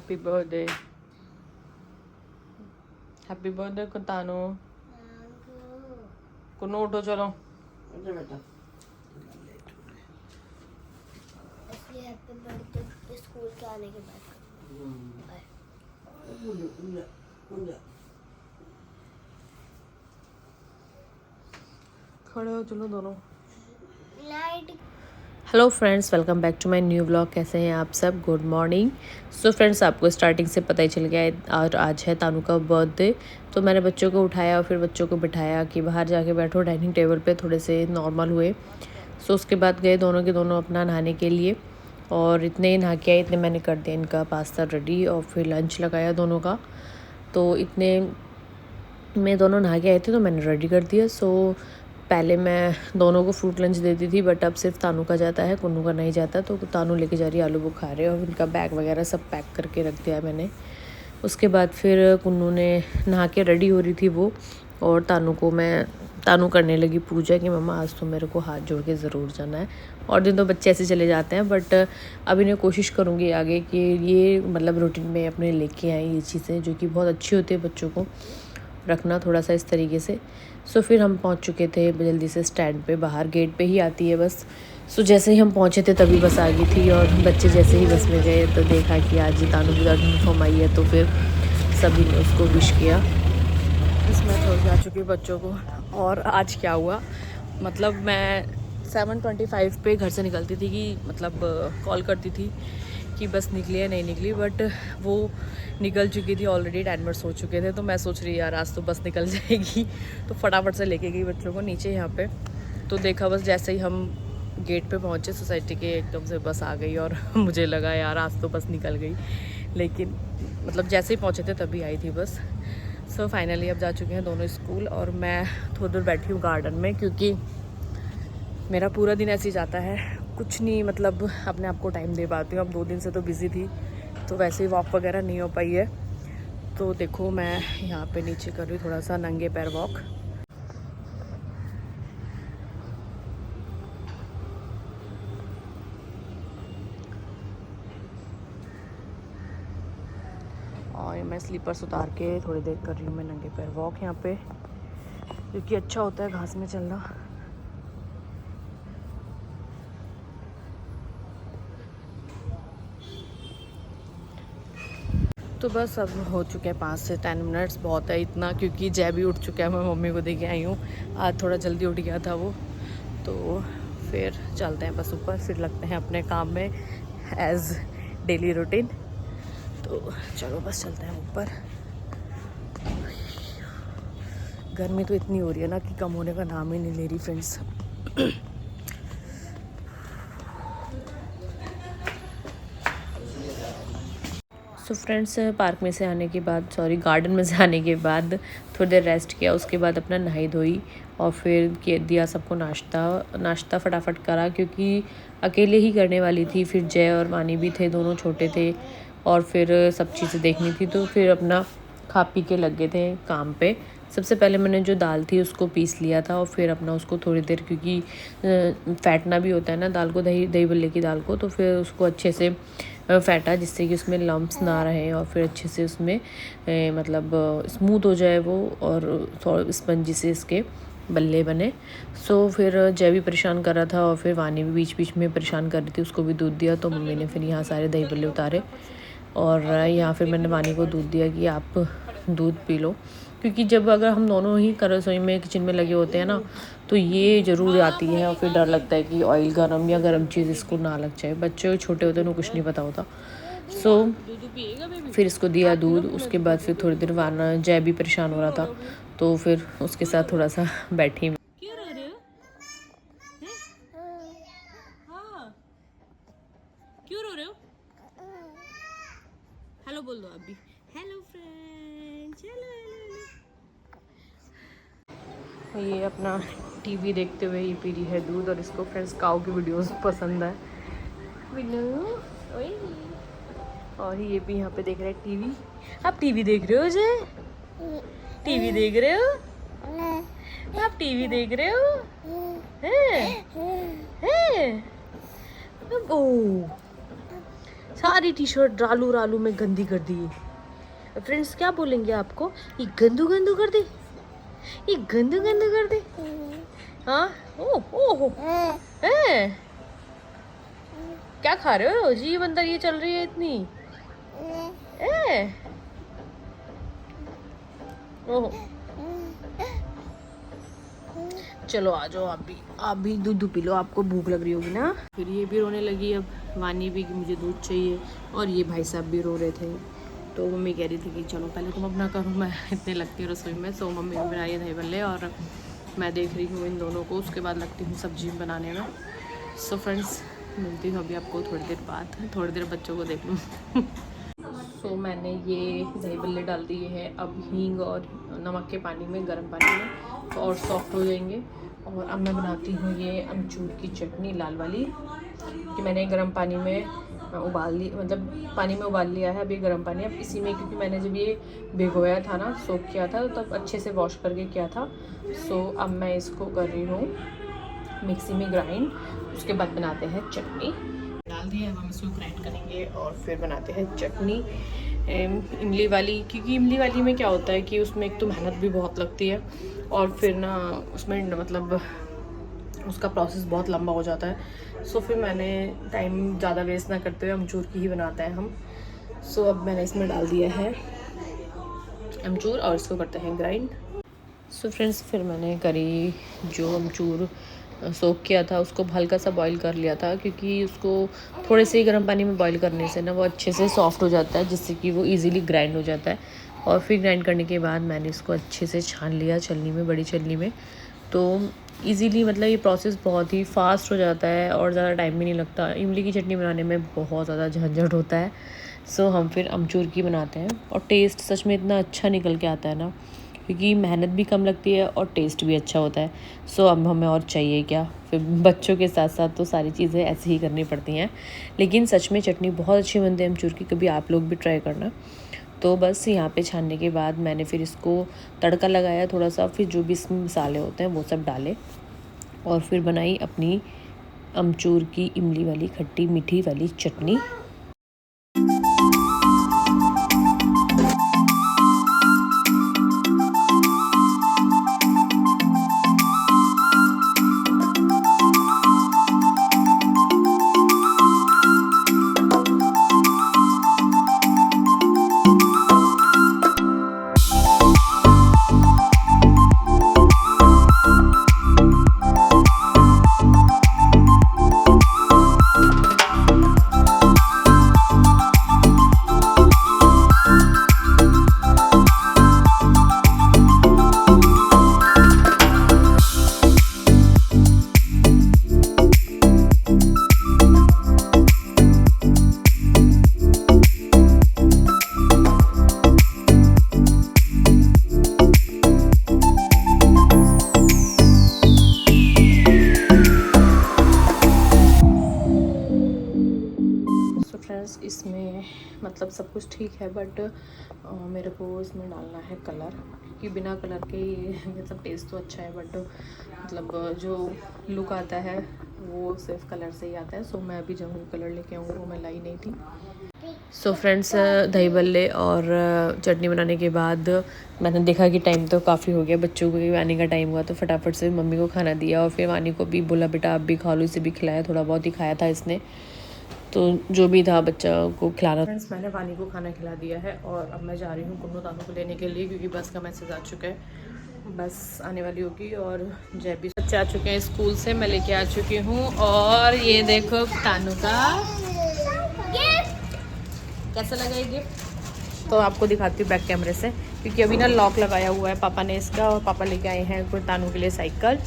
Happy birthday, happy birthday कुतानो। कुन्नू उठो चलो। बेटा हैप्पी बर्थडे स्कूल के आने के बाद। खड़े हो चलो दोनों। Light. Hello friends, welcome back to my new vlog. कैसे हैं आप सब? Good morning. सो फ्रेंड्स, आपको स्टार्टिंग से पता ही चल गया है और आज है तानू का बर्थडे। तो मैंने बच्चों को उठाया और फिर बच्चों को बिठाया कि बाहर जाके बैठो डाइनिंग टेबल पे, थोड़े से नॉर्मल हुए। सो उसके बाद गए दोनों के दोनों अपना नहाने के लिए और इतने ही नहा के आए, इतने मैंने कर दिया इनका पास्ता रेडी और फिर लंच लगाया दोनों का। तो इतने में दोनों नहा के आए थे तो मैंने रेडी कर दिया। सो पहले मैं दोनों को फ्रूट लंच देती थी, बट अब सिर्फ तानू का जाता है, कुन्नू का नहीं जाता। तो तानू लेके जा रही है आलू बुखारे और उनका बैग वगैरह सब पैक करके रख दिया है मैंने। उसके बाद फिर कुन्नू ने नहा के रेडी हो रही थी वो, और तानू करने लगी पूजा कि मम्मा आज तो मेरे को हाथ जोड़ के ज़रूर जाना है। और दिन तो बच्चे ऐसे चले जाते हैं, बट अब इन्हें कोशिश करूँगी आगे कि ये मतलब रूटीन में अपने लेके आएँ ये चीज़ें, जो कि बहुत अच्छी होती है बच्चों को रखना थोड़ा सा इस तरीके से। सो फिर हम पहुंच चुके थे जल्दी से स्टैंड पे, बाहर गेट पे ही आती है बस। सो जैसे ही हम पहुंचे थे तभी बस आ गई थी, और बच्चे जैसे ही बस में गए तो देखा कि आज तानू की यूनिफॉर्म आई है, तो फिर सभी ने उसको विश किया। इसमें छोड़ के आ चुकी हूँ बच्चों को। और आज क्या हुआ, मतलब मैं 7:25 पे घर से निकलती थी कि मतलब कॉल करती थी कि बस निकली है नहीं निकली, बट वो निकल चुकी थी ऑलरेडी, 10 मिनट्स हो चुके थे। तो मैं सोच रही यार आज तो बस निकल जाएगी, तो फटाफट से लेके गई बच्चों को नीचे यहाँ पे। तो देखा बस जैसे ही हम गेट पे पहुँचे सोसाइटी के, एकदम से बस आ गई और मुझे लगा यार आज तो बस निकल गई, लेकिन मतलब जैसे ही पहुँचे थे तभी आई थी बस। सो फाइनली अब जा चुके हैं दोनों स्कूल, और मैं थोड़ी देर बैठी हूँ गार्डन में, क्योंकि मेरा पूरा दिन ऐसे ही जाता है, कुछ नहीं मतलब अपने आप को टाइम दे पाती हूँ। अब 2 दिन से तो बिज़ी थी, तो वैसे ही वॉक वगैरह नहीं हो पाई है। तो देखो मैं यहाँ पे नीचे कर रही हूँ थोड़ा सा नंगे पैर वॉक। और मैं स्लीपर्स उतार के थोड़ी देर कर रही हूँ मैं नंगे पैर वॉक यहाँ पे, क्योंकि अच्छा होता है घास में चलना। तो बस अब हो चुके हैं 5 से 10 मिनट्स, बहुत है इतना, क्योंकि जय भी उठ चुका है, मैं मम्मी को देके आई हूँ। आज थोड़ा जल्दी उठ गया था वो। तो फिर चलते हैं बस ऊपर, फिर लगते हैं अपने काम में एज डेली रूटीन। तो चलो बस चलते हैं ऊपर। गर्मी तो इतनी हो रही है ना कि कम होने का नाम ही नहीं ले रही फ्रेंड्स। सो फ्रेंड्स, पार्क में से आने के बाद, सॉरी गार्डन में से आने के बाद थोड़ी देर रेस्ट किया। उसके बाद अपना नहाई धोई और फिर दिया सबको नाश्ता फटाफट करा, क्योंकि अकेले ही करने वाली थी। फिर जय और मानी भी थे, दोनों छोटे थे, और फिर सब चीज़ें देखनी थी। तो फिर अपना खा पी के लग गए थे काम पे। सबसे पहले मैंने जो दाल थी उसको पीस लिया था, और फिर अपना उसको थोड़ी देर, क्योंकि फैटना भी होता है ना दाल को, दही भल्ले की दाल को, तो फिर उसको अच्छे से फैटा, जिससे कि उसमें लम्प्स ना रहें, और फिर अच्छे से उसमें मतलब स्मूथ हो जाए वो, और थोड़ा स्पंजी से इसके बल्ले बने। सो फिर जय भी परेशान कर रहा था, और फिर वानी भी बीच बीच में परेशान कर रही थी, उसको भी दूध दिया। तो मम्मी ने फिर यहाँ सारे दही बल्ले उतारे, और यहाँ फिर मैंने वानी को दूध दिया कि आप दूध पी लो, क्योंकि जब अगर हम दोनों ही रसोई में किचन में लगे होते हैं ना, तो ये ज़रूर आती है, और फिर डर लगता है कि ऑयल गरम या गरम चीज़ इसको ना लग जाए। बच्चे छोटे होते हैं उन्हें कुछ नहीं पता होता। सो फिर इसको दिया दूध। उसके बाद फिर थोड़ी देर वाना जय भी परेशान हो रहा था, तो फिर उसके साथ थोड़ा सा बैठी। क्यों रो रहे हो? हाँ, क्यों रो रहे हो? हेलो बोल दो आप भी। Hello friends, hello hello hello. ये अपना टीवी देखते हुए ये पी रही है दूध, और इसको फ्रेंड्स काऊ की वीडियोस पसंद है। और ये भी यहाँ पे देख रहे हैं टीवी। आप टीवी देख रहे हो जय? टीवी देख रहे हो? आप टीवी देख रहे हो? हैं? हैं? ओ सारी टी शर्ट रालू रालू में गंदी कर दी है। फ्रेंड्स क्या बोलेंगे आपको, ये गंदू गंदू कर दे, ये गंदू गंदू कर दे। हाँ ओह ओह क्या खा रहे हो जी, अंदर ये चल रही है इतनी ए ओह। चलो आ जाओ आप भी दूध पी लो, आपको भूख लग रही होगी ना। फिर ये भी रोने लगी, अब वानी भी कि मुझे दूध चाहिए, और ये भाई साहब भी रो रहे थे। तो मम्मी कह रही थी कि चलो पहले तुम अपना करो, मैं इतने लगती हूँ रसोई में। सो मम्मी भी बनाई है दही भल्ले और मैं देख रही हूँ इन दोनों को, उसके बाद लगती हूँ सब्जी बनाने में। सो फ्रेंड्स मिलती हूँ अभी आपको थोड़ी देर बाद, थोड़ी देर बच्चों को देख लूँ। सो मैंने ये दही भल्ले डाल दिए हैं अब हींग और नमक के पानी में, गर्म पानी में, तो और सॉफ्ट हो जाएंगे। और अब मैं बनाती हूँ ये अमचूर की चटनी लाल वाली, कि मैंने गर्म पानी में उबाल ली, मतलब पानी में उबाल लिया है अभी गर्म पानी। अब इसी में, क्योंकि मैंने जब ये भिगोया था ना, सोक किया था, तब अच्छे से वॉश करके किया था। सो अब मैं इसको कर रही हूँ मिक्सी में ग्राइंड, उसके बाद बनाते हैं चटनी। डाल दिया, अब हम इसको ग्राइंड करेंगे और फिर बनाते हैं चटनी इमली वाली। क्योंकि इमली वाली में क्या होता है कि उसमें एक तो मेहनत भी बहुत लगती है, और फिर ना उसमें मतलब उसका प्रोसेस बहुत लंबा हो जाता है। सो फिर मैंने टाइम ज़्यादा वेस्ट ना करते हुए अमचूर की ही बनाते हैं हम। सो अब मैंने इसमें डाल दिया है अमचूर और इसको करते हैं ग्राइंड। सो फ्रेंड्स फिर मैंने करी जो अमचूर सोक किया था उसको हल्का सा बॉईल कर लिया था, क्योंकि उसको थोड़े से ही गर्म पानी में बॉईल करने से ना वो अच्छे से सॉफ्ट हो जाता है, जिससे कि वो इजीली ग्राइंड हो जाता है। और फिर ग्राइंड करने के बाद मैंने इसको अच्छे से छान लिया छलनी में, बड़ी छलनी में। तो इजीली मतलब ये प्रोसेस बहुत ही फास्ट हो जाता है और ज़्यादा टाइम भी नहीं लगता। इमली की चटनी बनाने में बहुत ज़्यादा झंझट होता है। सो हम फिर अमचूर की बनाते हैं और टेस्ट सच में इतना अच्छा निकल के आता है ना, क्योंकि मेहनत भी कम लगती है और टेस्ट भी अच्छा होता है। सो अब हमें और चाहिए क्या, फिर बच्चों के साथ साथ तो सारी चीज़ें ऐसे ही करनी पड़ती हैं। लेकिन सच में चटनी बहुत अच्छी बनती है अमचूर की, कभी आप लोग भी ट्राई करना। तो बस यहाँ पे छानने के बाद मैंने फिर इसको तड़का लगाया थोड़ा सा, फिर जो भी इसमें मसाले होते हैं वो सब डाले, और फिर बनाई अपनी अमचूर की इमली वाली खट्टी मीठी वाली चटनी। इसमें मतलब सब कुछ ठीक है, बट मेरे को इसमें डालना है कलर, कि बिना कलर के मतलब टेस्ट तो अच्छा है, बट मतलब जो लुक आता है वो सिर्फ कलर से ही आता है। सो मैं अभी जब कलर लेके आऊँगी वो मैं लाई नहीं थी। सो फ्रेंड्स दही भल्ले और चटनी बनाने के बाद मैंने देखा कि टाइम तो काफ़ी हो गया, बच्चों को भी आने का टाइम हुआ, तो फटाफट से मम्मी को खाना दिया और फिर वानी को भी बोला बेटा आप भी खा लो, इसे भी खिलाया, थोड़ा बहुत ही खाया था इसने, तो जो भी था बच्चा को खिलाना। फ्रेंड्स मैंने वानी को खाना खिला दिया है और अब मैं जा रही हूँ कुन्नू तानू को लेने के लिए, क्योंकि बस का मैसेज आ चुका है, बस आने वाली होगी। और जय भी बच्चे आ चुके हैं स्कूल से, मैं लेके आ चुकी हूँ। और ये देखो तानू का कैसा लगा ये गिफ्ट, तो आपको दिखाती हूँ बैक कैमरे से, क्योंकि अभी ना लॉक लगाया हुआ है पापा ने इसका, और पापा लेके आए हैं कोई तानू के लिए साइकिल।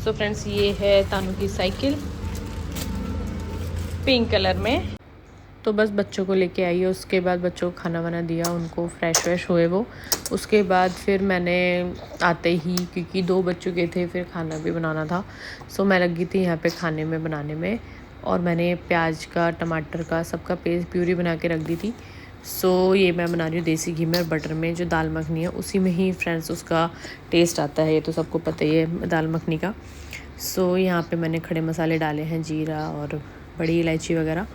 सो फ्रेंड्स ये है तानू की साइकिल पिंक कलर में। तो बस बच्चों को लेके आई है, उसके बाद बच्चों को खाना वाना दिया, उनको फ्रेश व्रेश हुए वो। उसके बाद फिर मैंने आते ही, क्योंकि 2 बज चुके थे, फिर खाना भी बनाना था। सो मैं लगी थी यहाँ पे खाने में बनाने में, और मैंने प्याज का टमाटर का सबका पेस्ट प्यूरी बना के रख दी थी। सो ये मैं बना रही हूँ देसी घी में और बटर में, जो दाल मखनी है उसी में ही फ्रेंड्स उसका टेस्ट आता है, ये तो सबको पता ही है दाल मखनी का। सो यहाँ पे मैंने खड़े मसाले डाले हैं, जीरा और बड़ी इलायची वगैरह।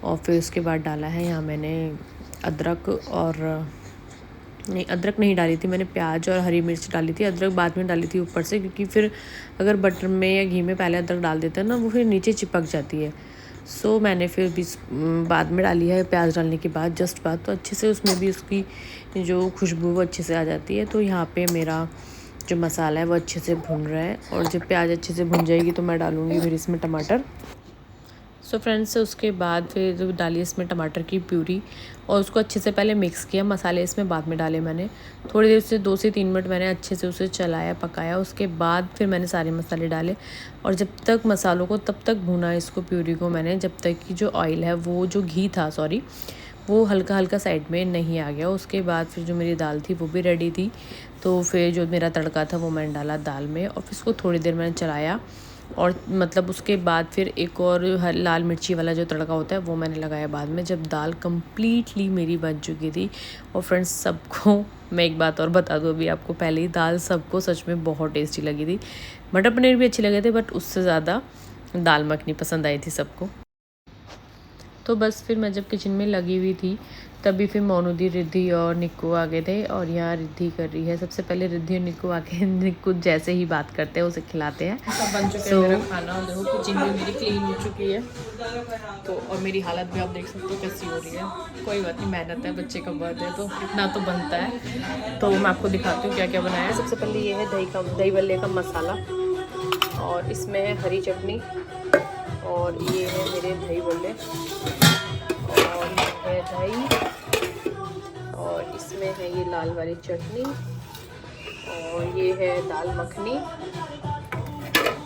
और फिर उसके बाद डाला है यहाँ मैंने अदरक, और नहीं अदरक नहीं डाली थी मैंने, प्याज और हरी मिर्च डाली थी। अदरक बाद में डाली थी ऊपर से, क्योंकि फिर अगर बटर में या घी में पहले अदरक डाल देते हैं ना, वो फिर नीचे चिपक जाती है। सो मैंने फिर भी बाद में डाली है, प्याज डालने के बाद जस्ट बाद, तो अच्छे से उसमें भी उसकी जो खुशबू वो अच्छे से आ जाती है। तो यहाँ पे मेरा जो मसाला है वो अच्छे से भुन रहा है, और जब प्याज अच्छे से भुन जाएगी तो मैं डालूँगी फिर इसमें टमाटर। सो फ्रेंड्स उसके बाद फिर डाली इसमें टमाटर की प्यूरी, और उसको अच्छे से पहले मिक्स किया। मसाले इसमें बाद में डाले मैंने। थोड़ी देर से 2 से 3 मिनट मैंने अच्छे से उसे चलाया, पकाया। उसके बाद फिर मैंने सारे मसाले डाले, और जब तक मसालों को तब तक भुना इसको, प्यूरी को मैंने, जब तक कि जो ऑयल है वो जो घी था सॉरी वो हल्का हल्का साइड में नहीं आ गया। उसके बाद फिर जो मेरी दाल थी वो भी रेडी थी। तो फिर जो मेरा तड़का था वो मैंने डाला दाल में, और फिर इसको थोड़ी देर मैंने चलाया। और मतलब उसके बाद फिर एक और लाल मिर्ची वाला जो तड़का होता है वो मैंने लगाया बाद में, जब दाल कम्प्लीटली मेरी बन चुकी थी। और फ्रेंड्स सबको मैं एक बात और बता दूँ अभी आपको, पहले ही दाल सबको सच में बहुत टेस्टी लगी थी। मटर पनीर भी अच्छे लगे थे, बट उससे ज़्यादा दाल मखनी पसंद आई थी सबको। तो बस फिर मैं जब किचन में लगी हुई थी तभी फिर मोनूदी, रिद्धि और निक्कू आ गए थे। और यहाँ रिद्धि कर रही है, सबसे पहले रिद्धि और निक्कू आके निक्कू जैसे ही बात करते हैं उसे खिलाते हैं। सब बन चुके हैं मेरा खाना, और देखो किचन भी मेरी क्लीन हो चुकी है। तो और मेरी हालत भी आप देख सकते हो कैसी हो रही है। कोई बात नहीं, मेहनत है, बच्चे का बर्थडे तो इतना तो बनता है। तो मैं आपको दिखाती हूँ क्या क्या बनाया है। सबसे पहले ये है दही भल्ले का मसाला, और इसमें है हरी चटनी, और ये है मेरे दही भल्ले, और ये है दही, और इसमें है ये लाल वाली चटनी, और ये है दाल मखनी,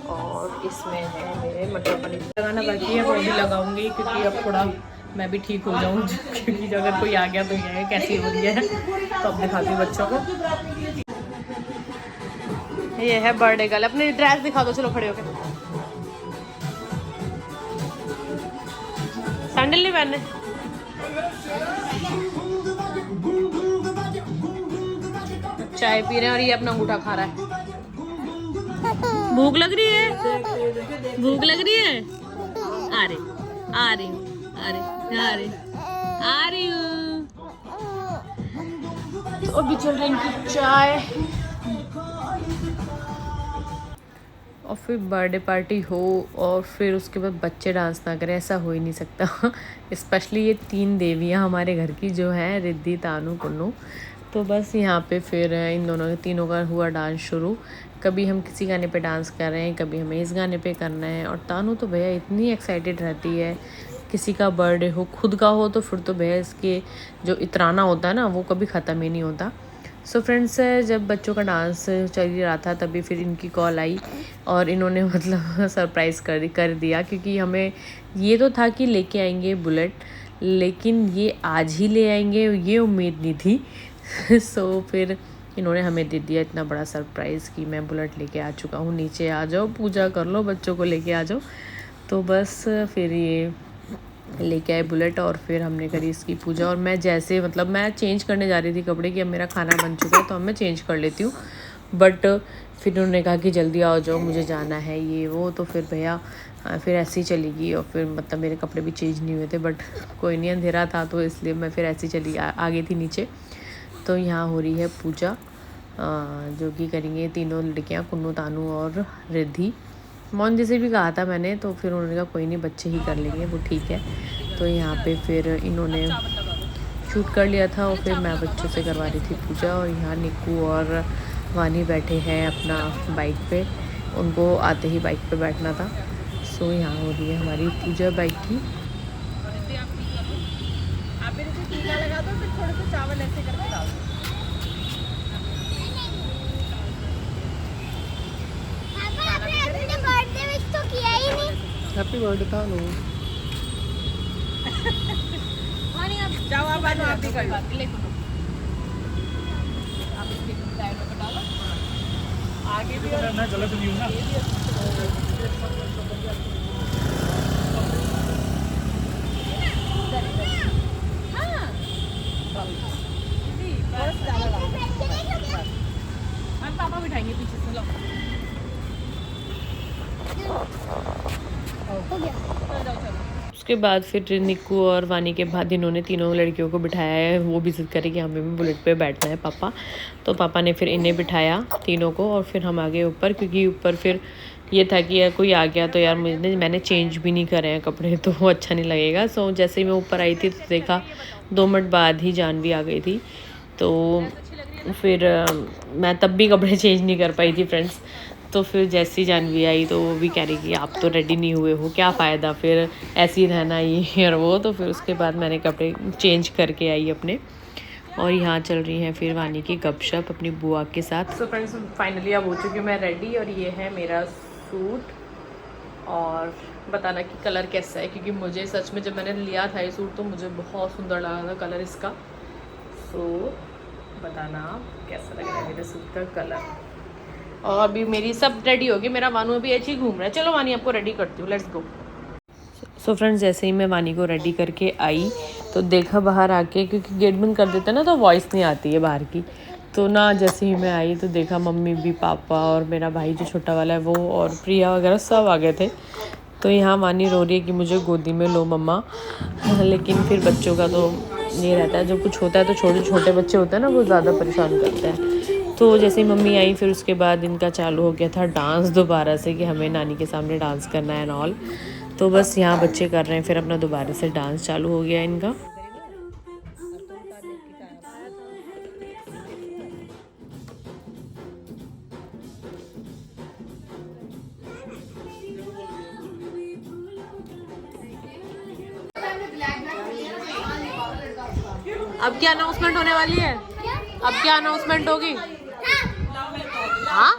और इसमें है मेरे मटर पनीर। लगाना बाकी है, वो भी लगाऊंगी क्योंकि अब थोड़ा मैं भी ठीक हो जाऊँ, क्योंकि अगर कोई आ गया तो ये कैसी हो रही है। तो अब दिखाती हूँ बच्चों को। ये है बर्थडे गर्ल, अपनी ड्रेस दिखा दो, चलो खड़े होके। सैंडल नहीं पहने, चाय पी रहे हैं, और ये अपना अंगूठा खा रहा है। भूख लग रही है, भूख लग रही है। आ रही आ रही आ रही आ रही आ रही हूँ। तो अभी चल रही इनकी चाय। और फिर बर्थडे पार्टी हो और फिर उसके बाद बच्चे डांस ना करें, ऐसा हो ही नहीं सकता। स्पेशली ये 3 देवियाँ हमारे घर की जो हैं, रिद्धि, तानू, कुन्नू। तो बस यहाँ पे फिर इन दोनों तीनों का हुआ डांस शुरू। कभी हम किसी गाने पे डांस कर रहे हैं, कभी हमें इस गाने पे करना है। और तानू तो भैया इतनी एक्साइटेड रहती है, किसी का बर्थडे हो, खुद का हो, तो फिर तो भैया इसके जो इतराना होता है ना वो कभी ख़त्म ही नहीं होता। सो फ्रेंड्स जब बच्चों का डांस चल ही रहा था तभी फिर इनकी कॉल आई, और इन्होंने मतलब सरप्राइज़ कर दिया, क्योंकि हमें ये तो था कि लेके आएंगे बुलेट, लेकिन ये आज ही ले आएंगे ये उम्मीद नहीं थी। सो फिर इन्होंने हमें दे दिया इतना बड़ा सरप्राइज़ कि मैं बुलेट लेके आ चुका हूँ, नीचे आ जाओ, पूजा कर लो, बच्चों को लेके आ जाओ। तो बस फिर ये लेके आए बुलेट, और फिर हमने करी इसकी पूजा। और मैं जैसे मतलब मैं चेंज करने जा रही थी कपड़े कि अब मेरा खाना बन चुका है तो अब मैं चेंज कर लेती हूँ, बट फिर उन्होंने कहा कि जल्दी आओ जाओ, मुझे जाना है ये वो। तो फिर भैया फिर ऐसे ही चली गई, और फिर मतलब मेरे कपड़े भी चेंज नहीं हुए थे, बट कोई नहीं, अंधेरा था तो इसलिए मैं फिर ऐसे ही चली आ गई थी नीचे। तो यहाँ हो रही है पूजा, जो कि करेंगे तीनों लड़कियाँ, कुन्नू, तानू और रिद्धि। मोहन जी से भी कहा था मैंने, तो फिर उन्होंने कहा कोई नहीं, बच्चे ही कर लेंगे, वो ठीक है। तो यहाँ पे फिर इन्होंने शूट कर लिया था, और फिर मैं बच्चों से करवा रही थी पूजा। और यहाँ निक्कू और वानी बैठे हैं अपना बाइक पे, उनको आते ही बाइक पे बैठना था। सो यहाँ हो रही है हमारी पूजा बाइक की। लगा दो, फिर थोड़े से चावल ऐसे करके डाल दो। हैप्पी बर्थडे था लो। जाओ आप भी कर लो, आप इसके साइड में डालो, आगे भी मैं गलत नहीं हूं ना। हां बस ज्यादा डालो, हम पापा बिठाएंगे पीछे से। लो हो गया, चलो। उसके बाद फिर निक्कू और वानी के बाद इन्होंने तीनों लड़कियों को बिठाया है, वो भी ज़िद करे कि हमें भी बुलेट पे बैठना है पापा। तो पापा ने फिर इन्हें बिठाया तीनों को और फिर हम आ गए ऊपर, क्योंकि ऊपर फिर ये था कि यार कोई आ गया तो यार मैंने चेंज भी नहीं करे हैं कपड़े, तो वो अच्छा नहीं लगेगा। सो जैसे ही मैं ऊपर आई थी तो देखा 2 मिनट बाद ही जानवी आ गई थी, तो फिर मैं तब भी कपड़े चेंज नहीं कर पाई थी फ्रेंड्स। तो फिर जैसी जानवी आई तो वो भी कह रही कि आप तो रेडी नहीं हुए हो, क्या फ़ायदा फिर ऐसे ही रहना ये और वो। तो फिर उसके बाद मैंने कपड़े चेंज करके आई अपने, और यहाँ चल रही हैं फिर वानी की गपशप अपनी बुआ के साथ। सो फ्रेंड्स फाइनली अब हो चुकी हूँ मैं रेडी, और ये है मेरा सूट। और बताना कि कलर कैसा है, क्योंकि मुझे सच में जब मैंने लिया था ये सूट तो मुझे बहुत सुंदर लगा था कलर इसका। सो बताना कैसा लग रहा है मेरे सूट का कलर। और अभी मेरी सब रेडी होगी, मेरा वानू अभी ऐसे ही घूम रहा है। चलो वानी आपको रेडी करती हूँ, लेट्स गो। सो फ्रेंड्स जैसे ही मैं वानी को रेडी करके आई तो देखा बाहर आके, क्योंकि गेट बंद कर देते ना तो वॉइस नहीं आती है बाहर की, तो ना जैसे ही मैं आई तो देखा मम्मी भी, पापा और मेरा भाई जो छोटा वाला है वो, और प्रिया वगैरह सब आ गए थे। तो यहाँ वानी रो रही है कि मुझे गोदी में लो मम्मा। लेकिन फिर बच्चों का तो ये रहता है, जब कुछ होता है तो छोटे छोटे बच्चे होते हैं ना वो ज़्यादा परेशान करते हैं। तो जैसे ही मम्मी आई फिर उसके बाद इनका चालू हो गया था डांस दोबारा से, कि हमें नानी के सामने डांस करना है एंड ऑल। तो बस यहाँ बच्चे कर रहे हैं फिर अपना दोबारा से डांस चालू हो गया इनका। अब क्या अनाउंसमेंट होने वाली है? अब क्या अनाउंसमेंट होगी? हाँ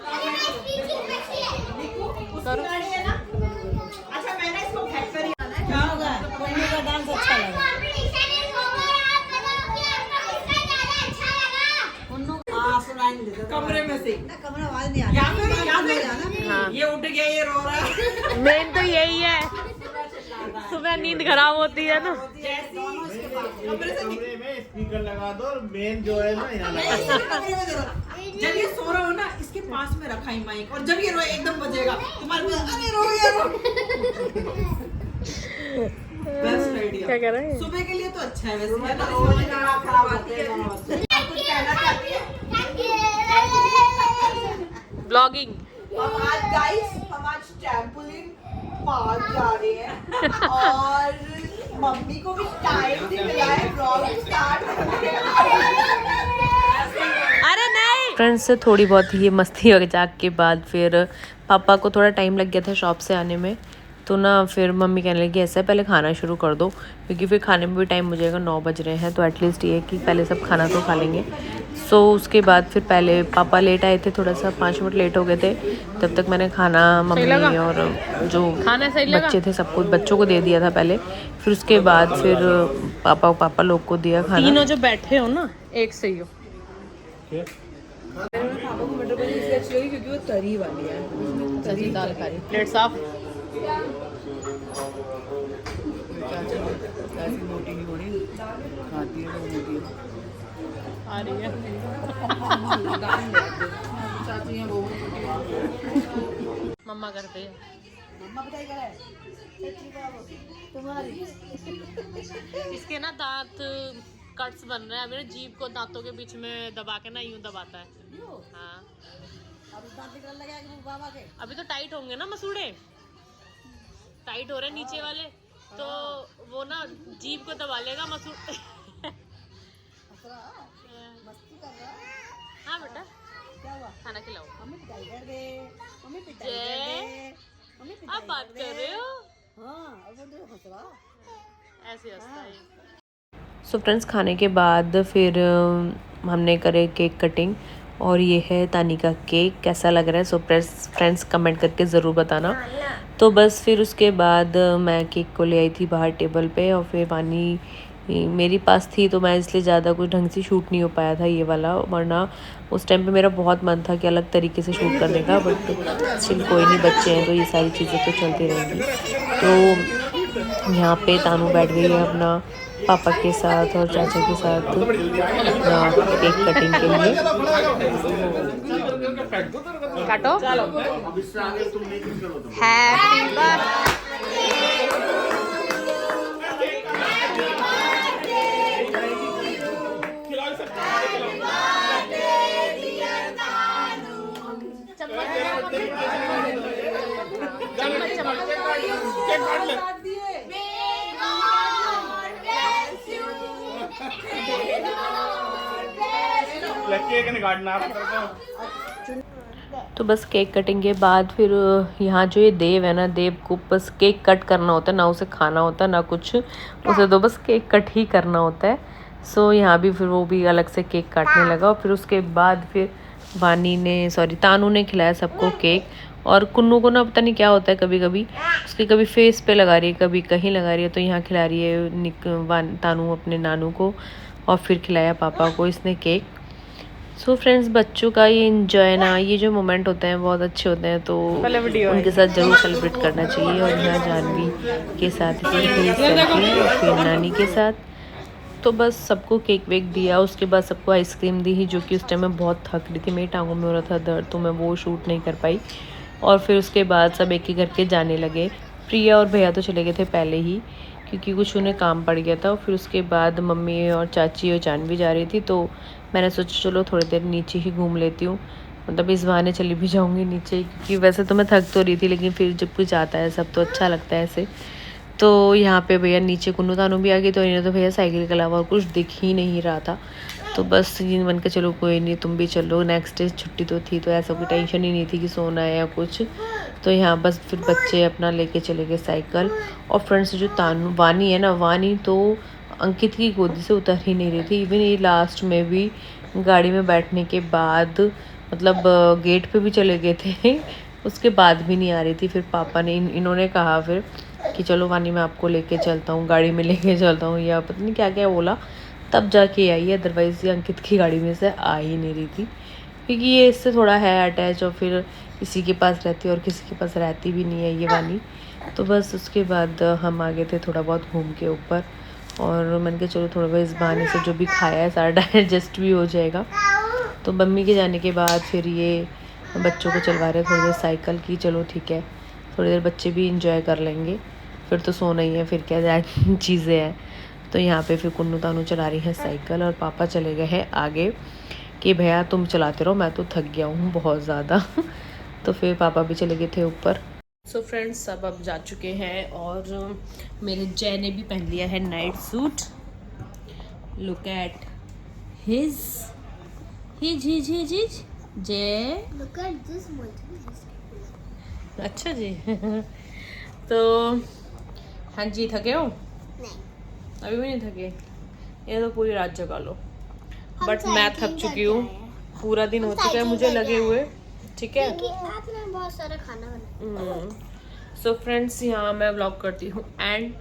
करो। अच्छा मैंने इसको फैक्ट्री क्या होगा? मम्मी का डांस अच्छा लगा। कमरे में से ना, कमरा आवाज नहीं आ रही। हाँ ये उठ गया, ये रो रहा है। मेन तो यही है, सुबह नींद खराब होती है ना। कमरे में स्पीकर लगा दो और मेन जो है ना यहाँ लगा। जब ये सो रहा हो ना इसके पास में रखा ही माइक, और जब ये रोए एकदम बजेगा तुम्हारे पास, अरे रो ये रो। Best idea. क्या कर रहे हैं? सुबह के लिए तो अच्छा है वैसे, है ना? खराब आती है दोनों बच्चे। कुछ कहना चाहती है? ब्लॉगिंग। हम आज ट्रैम्पोलिन पार्क जा रहे हैं और मम्मी को भी टाइम नहीं मिला है ब्लॉग स्टार्ट करने का। अरे नहीं। फ्रेंड्स से थोड़ी बहुत ये मस्ती मजाक के बाद फिर पापा को थोड़ा टाइम लग गया था शॉप से आने में, तो ना फिर मम्मी कहने लगी ऐसा है पहले खाना शुरू कर दो, क्योंकि फिर खाने में भी टाइम हो जाएगा, 9 बज रहे हैं, तो एटलीस्ट ये कि पहले सब खाना तो खा लेंगे। सो उसके बाद फिर पहले पापा लेट आए थे, थोड़ा सा 5 मिनट लेट हो गए थे, तब तक मैंने खाना मम्मी और जो बच्चे थे सबको बच्चों को दे दिया था पहले, फिर उसके बाद फिर पापा लोग को दिया खाना। तीनों जो बैठे हो ना एक से ही हो। पापा को मटर पनीर इसलिए अच्छी लगी क्योंकि वो तरी वाली है। सब्जी दाल खा रही, प्लेट साफ। मोटी नहीं होनी, खाती है तो मोटी आ रही है। चाची हैं वो मम्मा करते हैं। मम्मा बताइए क्या है? तुम्हारी इसके ना दांत कट्स बन रहे हैं, मेरे जीभ को दांतों के बीच में दबा के ना यूं दबाता है। हाँ अब दांत निकलने लगे कि बाबा के अभी तो टाइट होंगे ना मसूड़े, टाइट हो रहे हैं नीचे वाले, तो वो ना जीभ को दबा लेगा मसूड़। मस्ती कर रहा है। हाँ बेटा क्या हुआ? खाना खिलाओ। मम्मी पिटाई कर दे, मम्मी पिटाई कर दे, मम्मी पिटाई आप बात कर रहे हो? हाँ अब वो तो हंस रहा। ऐसे हंसता है। सो फ्रेंड्स खाने के बाद फिर हमने करे केक कटिंग, और ये है तानी का केक। कैसा लग रहा है सो फ्रेंड्स कमेंट करके ज़रूर बताना। तो बस फिर उसके बाद मैं केक को ले आई थी बाहर टेबल पे, और फिर पानी मेरी पास थी तो मैं इसलिए ज़्यादा कुछ ढंग से शूट नहीं हो पाया था ये वाला, वरना उस टाइम पे मेरा बहुत मन था कि अलग तरीके से शूट करने का, बट स्टिल कोई नहीं, बच्चे हैं तो ये सारी चीज़ें तो चलती रहेंगी। तो यहाँ पे तानू बैठ गई है अपना पापा के साथ और चाचा के साथ अपना केक कटिंग के लिए। काटो। हैप्पी बर्थडे तो बस केक कटिंग के बाद फिर यहाँ जो ये देव है ना, देव को बस केक कट करना होता है, ना उसे खाना होता है ना कुछ, उसे तो बस केक कट ही करना होता है। सो यहाँ भी फिर वो भी अलग से केक काटने लगा। और फिर उसके बाद फिर तानू ने खिलाया सबको केक। और कुन्नू को ना पता नहीं क्या होता है, कभी कभी उसके कभी फेस पे लगा रही है, कभी कहीं लगा रही है। तो यहाँ खिला रही है तानू अपने नानू को, और फिर खिलाया पापा को इसने केक। सो फ्रेंड्स, बच्चों का ये इंजॉय ना, ये जो मोमेंट होते हैं बहुत अच्छे होते हैं, तो उनके साथ ज़रूर सेलिब्रेट करना चाहिए। और यहाँ जानवी के साथ भी और फिर नानी के साथ। तो बस सबको केक वेक दिया, उसके बाद सबको आइसक्रीम दी ही, जो कि उस टाइम मैं बहुत थक रही थी, मेरी टांगों में हो रहा था दर्द, तो मैं वो शूट नहीं कर पाई। और फिर उसके बाद सब एक एक करके जाने लगे। प्रिया और भैया तो चले गए थे पहले ही, क्योंकि कुछ उन्हें काम पड़ गया था। और फिर उसके बाद मम्मी और चाची और जानवी जा रही थी, तो मैंने सोचा चलो थोड़ी देर नीचे ही घूम लेती हूँ, मतलब इस बहाने चली भी जाऊँगी नीचे, क्योंकि वैसे तो मैं थक तो रही थी, लेकिन फिर जब कुछ आता है सब तो अच्छा लगता है ऐसे। तो यहाँ पे भैया नीचे कुन्नू तानू भी आ गई, तो इन्हें तो भैया साइकिल के अलावा और कुछ दिख ही नहीं रहा था। तो बस ये बन के चलो कोई नहीं, तुम भी चलो, नेक्स्ट डे छुट्टी तो थी, तो ऐसा कोई टेंशन ही नहीं थी कि सोना है या कुछ। तो यहाँ बस फिर बच्चे अपना लेके चले गए साइकिल। और फ्रेंड्स जो वानी है ना, वानी तो अंकित की गोदी से उतर ही नहीं रही थी। इवन ये लास्ट में भी गाड़ी में बैठने के बाद, मतलब गेट पे भी चले गए थे, उसके बाद भी नहीं आ रही थी। फिर पापा ने इन्होंने कहा फिर कि चलो वानी मैं आपको लेके चलता हूँ, गाड़ी में लेके चलता हूँ, या पता नहीं क्या क्या बोला, तब जाके आई है। अदरवाइज़ ये अंकित की गाड़ी में से आ ही नहीं रही थी, क्योंकि ये इससे थोड़ा है अटैच, और फिर किसी के पास रहती है और किसी के पास रहती भी नहीं है ये वानी। तो बस उसके बाद हम आ गए थे थोड़ा बहुत घूम के ऊपर, और मैंने कहा चलो थोड़ा बहुत इस बहाने से जो भी खाया है सारा डाइजेस्ट भी हो जाएगा। तो मम्मी के जाने के बाद फिर ये बच्चों को चलवा रहे थोड़ी देर साइकिल की, चलो ठीक है थोड़ी देर बच्चे भी इंजॉय कर लेंगे, फिर तो सोना ही है, फिर क्या चीज़ें हैं। तो यहाँ पे फिर कुन्नू तानू चला रही है साइकिल, और पापा चले गए हैं आगे कि भैया तुम चलाते रहो, मैं तो थक गया हूँ बहुत ज़्यादा। तो फिर पापा भी चले गए थे ऊपर। सो फ्रेंड्स, सब अब जा चुके हैं, और मेरे जय ने भी पहन लिया है night suit. Look at his जय, Look at this अच्छा जी। तो हाँ जी, थके हो? नहीं, अभी भी नहीं थके? ये तो पूरी रात जगा लो। हम बट मैं थक cycling चुकी करके हूँ, आए हैं। पूरा दिन हो चुका है cycling मुझे करके लगे आए हुए, ठीक है। क्योंकि आपने बहुत सारा खाना बनाया। सो फ्रेंड्स, यहाँ मैं व्लॉग करती हूँ एंड।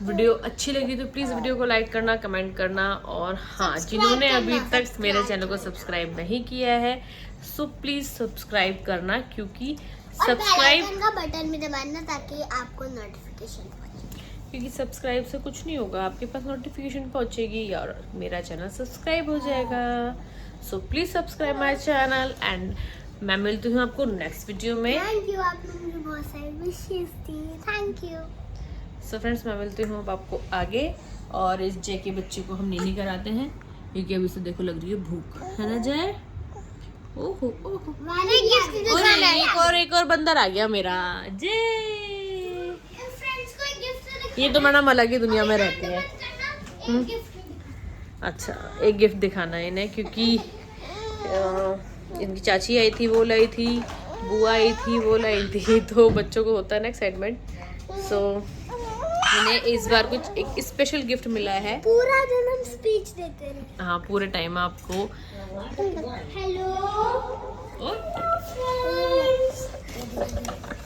वीडियो अच्छी लगी तो प्लीज़ वीडियो को लाइक करना, कमेंट करना, और हाँ, जिन्होंने अभी तक मेरे चैनल को सब्सक्राइब नहीं किया है, सो प्लीज़ सब्सक्राइब करना, क्योंकि सब्सक्राइब का बटन भी दबाना ताकि आपको नोटिफिकेशन पहुंचे। क्योंकि सब्सक्राइब से कुछ नहीं होगा, आपके पास नोटिफिकेशन पहुंचेगी और मेरा चैनल सब्सक्राइब हो जाएगा। So please subscribe my channel, and मैं मिलती हूँ आपको नेक्स्ट वीडियो में। थैंक यू, आपने मुझे बहुत सारी wishes the, thank you. So friends, मैं मिलती हूँ आपको आगे, और इस जय के बच्चे को हम नीली कराते हैं, क्योंकि अभी से देखो लग रही है भूख, है ना जय? ओहो ओहो, एक और बंदर आ गया मेरा जय। ये तो मैडम अलग ही दुनिया में रहती है। अच्छा, एक गिफ्ट दिखाना है इन्हें, क्योंकि इनकी चाची आई थी वो लाई थी, बुआ आई थी वो लाई थी, तो बच्चों को होता है ना एक्साइटमेंट। सो इन्हें इस बार कुछ एक स्पेशल गिफ्ट मिला है। पूरा दिन हम स्पीच देते रहे। हाँ, पूरे टाइम आपको hello,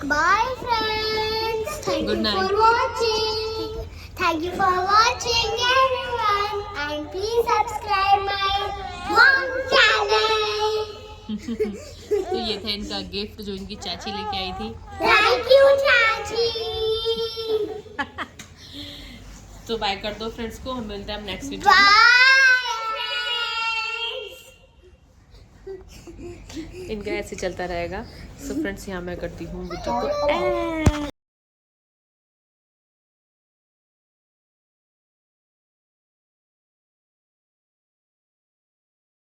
bye friends, thank Good you night. For watching, thank you for watching everyone, and please subscribe my mom channel. तो ये था इनका गिफ्ट जो इनकी चाची लेके आई थी। थैंक यू चाची। तो बाय कर दो फ्रेंड्स को, हम मिलते हैं नेक्स्ट वीडियो में। इनका ऐसे चलता रहेगा। सो फ्रेंड्स, यहाँ मैं करती हूँ वीडियो को एंड।